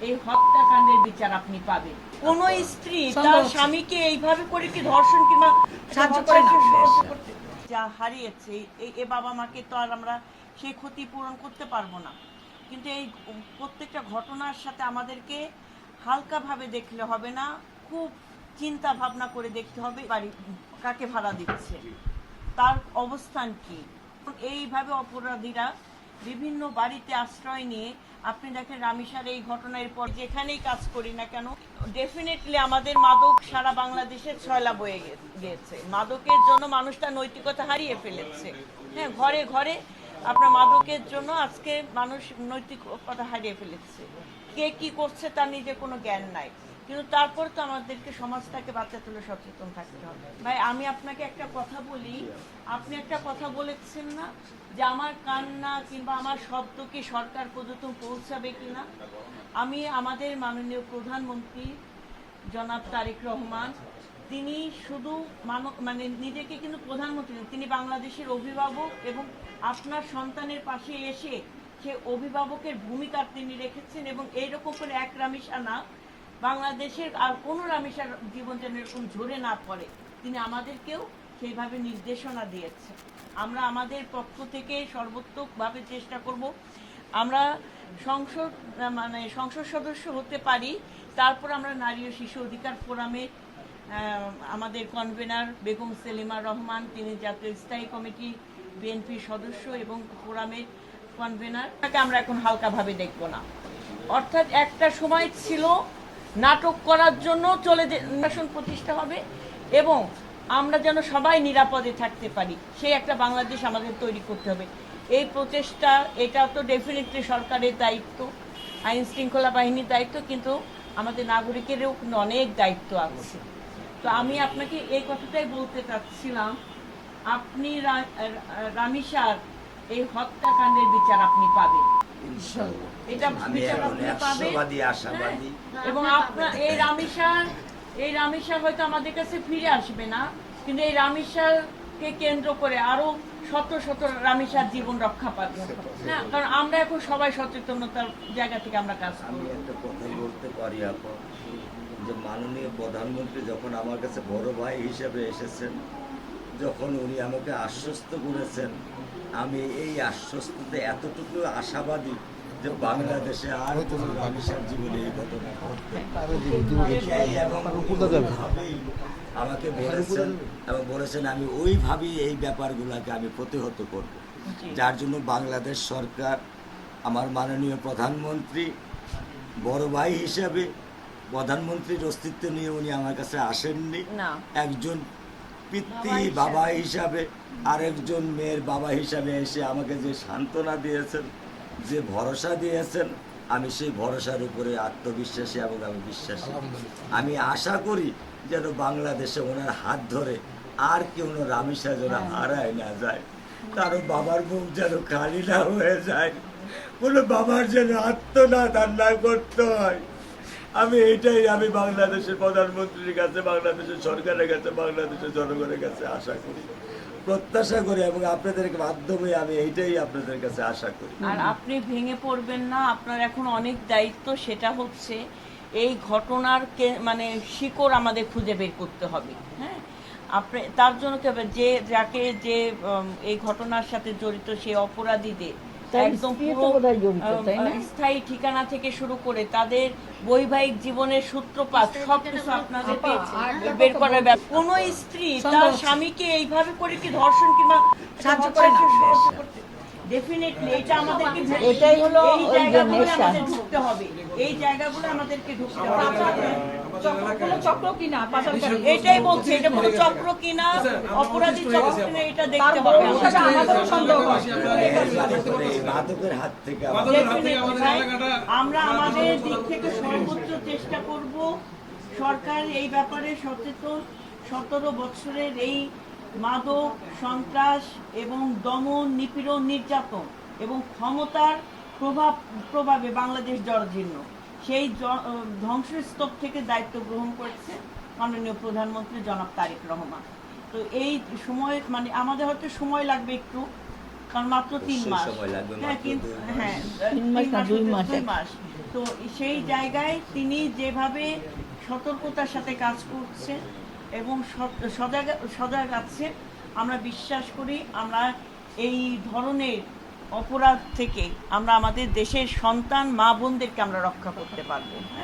এই হত্যাকাণ্ডের বিচার আপনি পাবেন। কোন স্ত্রী তার স্বামীকে এইভাবে করে কি ধর্ষণ কিংবা যা হারিয়েছে এই বাবা মাকে তো আর আমরা সেই ক্ষতি পূরণ করতে পারবো না, কিন্তু এই প্রত্যেকটা ঘটনার সাথে আমাদেরকে হালকাভাবে দেখলে হবে না, খুব চিন্তা ভাবনা করে দেখতে হবে বাড়ি কাকে ভাড়া দিচ্ছে, তার অবস্থান কি। এইভাবে অপরাধীরা বিভিন্ন বাড়িতে আশ্রয় নিয়ে, আপনি দেখেন রামিসার এই ঘটনার পর যেখানেই কাজ করি না কেন, ডেফিনেটলি আমাদের মাদক সারা বাংলাদেশের ছয়লা বয়ে গিয়েছে। মাদকের জন্য মানুষ তার নৈতিকতা হারিয়ে ফেলেছে। হ্যাঁ, ঘরে ঘরে আপনার মাদকের জন্য আজকে মানুষ নৈতিকতা হারিয়ে ফেলেছে। কে কি করছে তার নিজে কোনো জ্ঞান নাই, কিন্তু তারপর তো আমাদেরকে সমাজটাকে বাঁচাতে হলে সচেতন থাকতে হবে। ভাই, আমি আপনাকে একটা কথা বলি, আপনি একটা কথা বলেছেন না যে আমার কান্না কিংবা আমার শব্দ কি সরকার পর্যন্ত পৌঁছাবে কিনা। আমি আমাদের মাননীয় প্রধানমন্ত্রী জনাব তারেক রহমান, তিনি শুধু মানে নিজেকে কিন্তু প্রধানমন্ত্রী, তিনি বাংলাদেশের অভিভাবক, এবং আপনার সন্তানের পাশে এসে সে অভিভাবকের ভূমিকা তিনি রেখেছেন, এবং এইরকম করে এক রামিসা না, বাংলাদেশের আর কোনো রামিসার জীবন যেন এরকম ঝরে না পড়ে, তিনি আমাদেরকেও সেইভাবে নির্দেশনা দিয়েছে। আমরা আমাদের পক্ষ থেকে সর্বোত্তকভাবে চেষ্টা করব আমরা সংসদ সদস্য হতে পারি, তারপর আমরা নারী ও শিশু অধিকার ফোরামে আমাদের কনভেনার বেগম সেলিমা রহমান, তিনি জাতীয় স্থায়ী কমিটি বিএনপির সদস্য এবং ফোরামের কনভেনার, তাকে আমরা এখন হালকাভাবে দেখব না। অর্থাৎ একটা সময় ছিল নাটক করার জন্য শাসন প্রতিষ্ঠা হবে, এবং আমরা যেন সবাই নিরাপদে থাকতে পারি, সেই একটা বাংলাদেশ আমাদের তৈরি করতে হবে। এই প্রচেষ্টা, এটা তো ডেফিনেটলি সরকারের দায়িত্ব, আইন শৃঙ্খলা বাহিনীর দায়িত্ব, কিন্তু আমাদের নাগরিকেরও কিন্তু অনেক দায়িত্ব আছে। তো আমি আপনাকে এই কথাটাই বলতে চাচ্ছিলাম, আপনি রামিসার এই হত্যাকাণ্ডের বিচার আপনি পাবেন, এটা বিচার আপনি পাবেন, এবং আপনার এই রামিসা হয়তো আমাদের কাছে ফিরে আসবে না, কিন্তু এই রামিসাকে কেন্দ্র করে আরো শত শত রামিসার জীবন রক্ষা পাবে। হ্যাঁ, কারণ আমরা এখন সবাই সচেতনতার জায়গা থেকে আমরা কাজ করি। আমি একটা কথাই বলতে পারি আপা, যে মাননীয় প্রধানমন্ত্রী যখন আমার কাছে বড় ভাই হিসেবে এসেছেন, যখন উনি আমাকে আশ্বস্ত করেছেন, আমি এই আশ্বস্ততে এতটুকু আশাবাদী যে বাংলাদেশে আর কোনো রামিসার জীবনে এই ঘটনা ঘটবে আমাকে বলেছেন, এবং বলেছেন আমি ওইভাবেই এই ব্যাপারগুলোকে আমি প্রতিহত করব, যার জন্য বাংলাদেশ সরকার, আমার মাননীয় প্রধানমন্ত্রী বড় ভাই হিসাবে, প্রধানমন্ত্রীর অস্তিত্ব নিয়ে উনি আমার কাছে আসেননি, একজন পিতৃ বাবা হিসাবে, আরেকজন মেয়ের বাবা হিসাবে এসে আমাকে যে সান্ত্বনা দিয়েছেন, যে ভরসা দিয়েছেন, আমি সেই ভরসার উপরে আত্মবিশ্বাসী এবং আমি বিশ্বাসী। আমি আশা করি যেন বাংলাদেশে ওনার হাত ধরে আর কেউ রামিসা যেন হারায় না যায়, কারো বাবার মুখ যেন খালি না হয়ে যায়, কোনো বাবার যেন আত্মনাদ আর না করতে হয়। আমি বাংলাদেশের প্রধানমন্ত্রীর কাছে, বাংলাদেশের সরকারের কাছে, বাংলাদেশের জনগণের কাছে আশা করি, প্রত্যাশা করি, এবং আপনাদের মাধ্যমে আমি এইটাই আপনাদের কাছে আশা করি। আর আপনি ভেঙে পড়বেন না, আপনার এখন অনেক দায়িত্ব, সেটা হচ্ছে এই ঘটনার মানে শিকড় আমাদের খুঁজে বের করতে হবে। হ্যাঁ, আপনি তার জন্য কি হবে, যাকে এই ঘটনার সাথে জড়িত সেই অপরাধীদের একদম পুরো স্থায়ী ঠিকানা থেকে শুরু করে তাদের বৈবাহিক জীবনের সূত্রপাত সবকিছু আপনাদের বের করার ব্যাপার। কোন স্ত্রী তার স্বামীকে এইভাবে করে কি ধর্ষণ কিংবা ডেফিনেটলি এটা আমাদেরকে, এটাই হলো এই জায়গাগুলো আমাদের ঢুকতে হবে, এই জায়গাগুলো আমাদেরকে ঢুকতে হবে। চক্র কিনা, এটাই বলছে, এটা কোনো চক্র কিনা, অপরাধী চক্র কিনা, এটা দেখতে হবে। আমরা আমাদের দিক থেকে সর্বোচ্চ চেষ্টা করব, সরকার এই ব্যাপারে সচেতন। 17 বছরের এই মাদক, সন্ত্রাস এবং দমন, নিপীড়ন, নির্যাতন এবং ক্ষমতার প্রভাবে বাংলাদেশ জরাজীর্ণ, সেই ধ্বংসস্তূপ থেকে দায়িত্ব গ্রহণ করেছে মাননীয় প্রধানমন্ত্রী জনাব তারেক রহমান। তো এই সময় মানে আমাদের হয়তো সময় লাগবে একটু, কারণ মাত্র 3 মাস, হ্যাঁ, কিন্তু 2 মাস, তো সেই জায়গায় তিনি যেভাবে সতর্কতার সাথে কাজ করছেন এবং সজাগ আছেন, আমরা বিশ্বাস করি আমরা এই ধরনের অপরাধ থেকে আমরা আমাদের দেশের সন্তান মা বোনদেরকে আমরা রক্ষা করতে পারবো।